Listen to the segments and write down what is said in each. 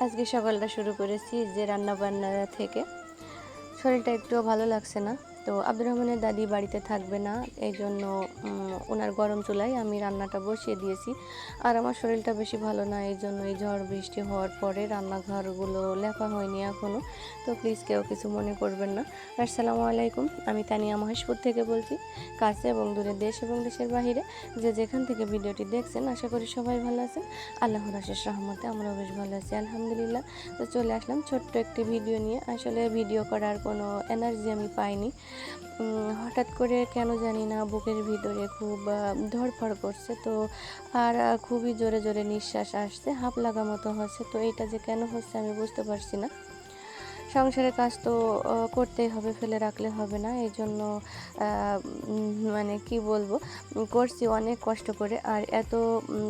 আজকে সকালটা শুরু করেছি যে রান্না বান্না থেকে। শরীরটা একটুও ভালো লাগছে না, তো আব্দুর রহমানের দাদি বাড়িতে থাকবে না, এই জন্য ওনার গরম চুলায় আমি রান্নাটা বসিয়ে দিয়েছি। আর আমার শরীরটা বেশি ভালো না, এই জন্য এই ঝড় বৃষ্টি হওয়ার পরে রান্নাঘরগুলো লেপা হয়নি এখনও। তো প্লিজ কেউ কিছু মনে করবেন না। আসসালামু আলাইকুম, আমি তানিয়া মহেশপুর থেকে বলছি, কাছে এবং দূরে, দেশ এবং দেশের বাহিরে যে যেখান থেকে ভিডিওটি দেখছেন, আশা করি সবাই ভালো আছেন। আল্লাহর অশেষ রহমতে আমরাও বেশ ভালো আছি, আলহামদুলিল্লাহ। তো চলে আসলাম ছোট্ট একটি ভিডিও নিয়ে। আসলে ভিডিও করার কোনো এনার্জি আমি পাইনি। হঠাৎ করে কেন জানি না বুকের ভিতরে খুব ধড়ফড় করছে, তো আর খুবই জোরে জোরে নিঃশ্বাস আসছে, হাঁপ লাগা মতো হচ্ছে। তো এটা যে কেন হচ্ছে আমি বুঝতে পারছি না। সংসারের কাজ তো করতেই হবে, ফেলে রাখলে হবে না, এই জন্য মানে কি বলবো, করছি অনেক কষ্ট করে। আর এত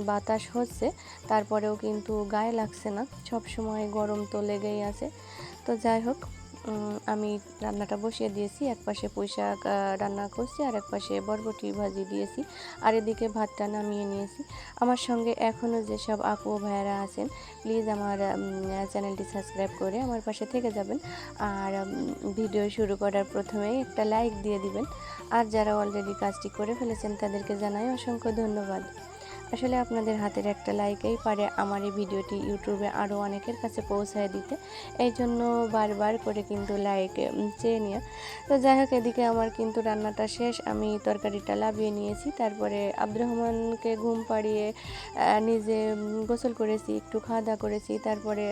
বাতাস হচ্ছে, তারপরেও কিন্তু গায়ে লাগছে না, সব সময় গরম তো লেগেই আছে। তো যাই হোক, আমি রান্নাটা বসিয়ে দিয়েছি। এক পাশে পুঁই শাক রান্না করছি, আর এক পাশে বরবটি ভাজি দিয়েছি, আর এদিকে ভাতটা নামিয়ে নিয়েছি। আমার সঙ্গে এখনও যেসব আপু ভাইয়ারা আছেন, প্লিজ আমার চ্যানেলটি সাবস্ক্রাইব করে আমার পাশে থেকে যাবেন। আর ভিডিও শুরু করার প্রথমেই একটা লাইক দিয়ে দিবেন। আর যারা অলরেডি কাজটি করে ফেলেছেন তাদেরকে জানাই অসংখ্য ধন্যবাদ। আসলে আপনাদের হাতের একটা লাইকেই পারে আমার এই ভিডিওটি ইউটিউবে আরও অনেকের কাছে পৌঁছায় দিতে, এই জন্য বারবার করে কিন্তু লাইক চেয়ে নিয়ে। তো যাই হোক, এদিকে আমার কিন্তু রান্নাটা শেষ, আমি তরকারিটা লাভিয়ে নিয়েছি। তারপরে আব্দুর রহমানকে ঘুম পাড়িয়ে নিজে গোসল করেছি, একটু খাওয়া দাওয়া করেছি, তারপরে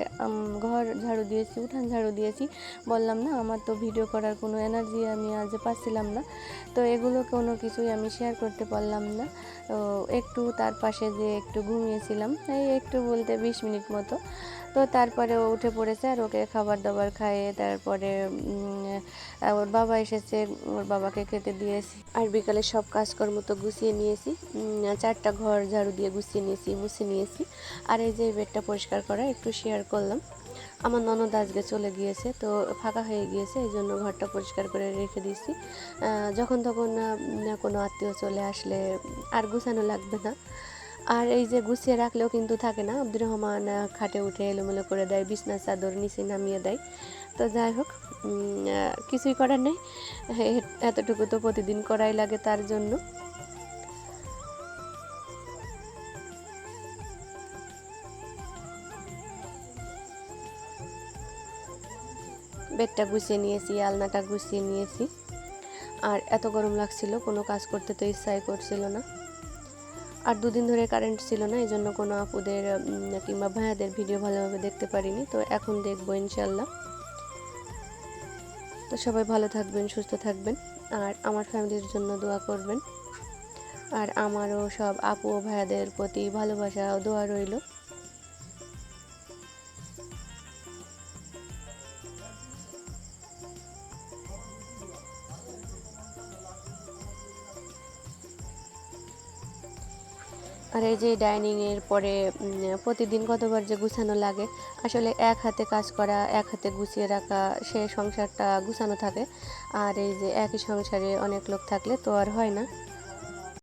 ঘর ঝাড়ু দিয়েছি, উঠান ঝাড়ু দিয়েছি। বললাম না, আমার তো ভিডিও করার কোনো এনার্জি আমি আজ পাচ্ছিলাম না, তো এগুলো কোনো কিছুই আমি শেয়ার করতে পারলাম না। তো একটু তার পাশে যে একটু ঘুমিয়েছিলাম, এই একটু বলতে 20 মিনিট মতো। তো তারপরে ও উঠে পড়েছে, আর ওকে খাবার দাবার খাইয়ে তারপরে ওর বাবা এসেছে, ওর বাবাকে খেতে দিয়েছি। আর বিকালে সব কাজকর্ম তো গুছিয়ে নিয়েছি, 4টা ঘর ঝাড়ু দিয়ে গুছিয়ে নিয়েছি, মুছে নিয়েছি। আর এই যে বেডটা পরিষ্কার করা একটু শেয়ার করলাম। আমার ননদ আজকে চলে গিয়েছে, তো ফাঁকা হয়ে গিয়েছে, এই জন্য ঘরটা পরিষ্কার করে রেখে দিয়েছি। যখন তখন কোনো আত্মীয় চলে আসলে আর গুছানো লাগবে না। আর এই যে গুছিয়ে রাখলেও কিন্তু থাকে না, আব্দুর রহমান খাটে উঠে এলোমেলো করে দেয়, বিছনার চাদর নিচে নামিয়ে দেয়। তো যাই হোক, কিছুই করার নেই, এতটুকু তো প্রতিদিন করাই লাগে তার জন্য। বেডটা গুছিয়ে নিয়েছি, আলনাটা গুছিয়ে নিয়েছি। আর এত গরম লাগছিল, কোনো কাজ করতে তো ইচ্ছাই করছিল না। আর 2 দিন ধরে কারেন্ট ছিল না, এই জন্য কোনো আপুদের কিংবা ভাইয়াদের ভিডিও ভালোভাবে দেখতে পারিনি। তো এখন দেখবো ইনশাল্লাহ। তো সবাই ভালো থাকবেন, সুস্থ থাকবেন, আর আমার ফ্যামিলির জন্য দোয়া করবেন। আর আমারও সব আপু ও ভাইয়াদের প্রতি ভালোবাসা ও দোয়া রইল। আর এই যে ডাইনিংয়ের পরে প্রতিদিন কতবার যে গুছানো লাগে, আসলে এক হাতে কাজ করা, এক হাতে গুছিয়ে রাখা, সে সংসারটা গুছানো থাকে। আর এই যে একই সংসারে অনেক লোক থাকলে তো আর হয় না।